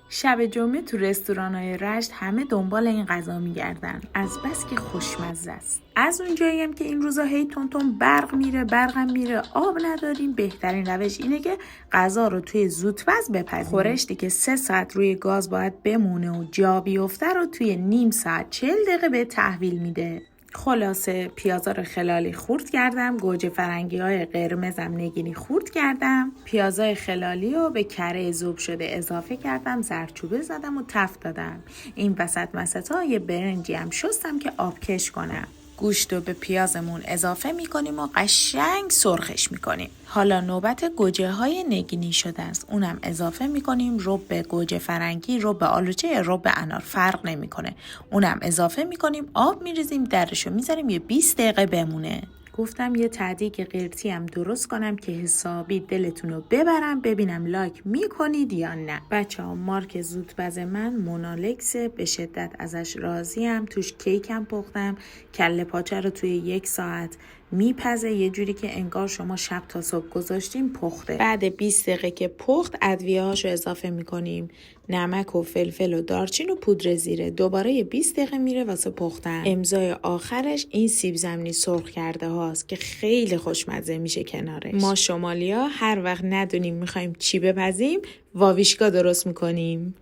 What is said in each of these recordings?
شب جمعه تو رستوران‌های رشت همه دنبال این غذا می‌گردن، از بس که خوشمزه است. از اونجایی هم که این روزا هی تون برقم میره، آب نداریم، بهترین روش اینه که غذا رو توی زودپز بپزیم. خورشتی که 3 ساعت روی گاز باید بمونه و جا بیفته رو توی نیم ساعت 40 دقیقه به تحویل میده. خلاصه پیازا رو خلالی خورد کردم، گوجه فرنگی های قرمزم نگینی خورد کردم، پیازای خلالی رو به کره ذوب شده اضافه کردم، زردچوبه زدم و تفت دادم. این وسط یه برنجی هم شستم که آبکش کنم. گوشت رو به پیازمون اضافه میکنیم و قشنگ سرخش میکنیم. حالا نوبت گوجه های نگینی شده است. اونم اضافه میکنیم. رب گوجه فرنگی، رب آلوچه، رب انار فرق نمیکنه. اونم اضافه میکنیم. آب میریزیم، درشو میذاریم یه 20 دقیقه بمونه. گفتم یه ته‌دیگ قرتی هم درست کنم که حسابی دلتون رو ببرم، ببینم لایک میکنید یا نه. بچه‌ها مارک زودپز من مونالکسه، به شدت ازش راضیم. توش کیکم پختم، کله پاچه رو توی 1 ساعت میپزه، یه جوری که انگار شما شب تا صبح گذاشتیم پخته. بعد 20 دقیقه که پخت ادویه هاشو اضافه میکنیم، نمک و فلفل و دارچین و پودر زیره. دوباره 20 دقیقه میره واسه پختن. امضای آخرش این سیب زمینی سرخ کرده هاست که خیلی خوشمزه میشه کنارش. ما شمالیا هر وقت ندونیم میخوایم چی بپزیم، واویشکا درست میکنیم.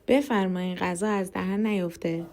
بفرمایین غذا از دهن نیفته.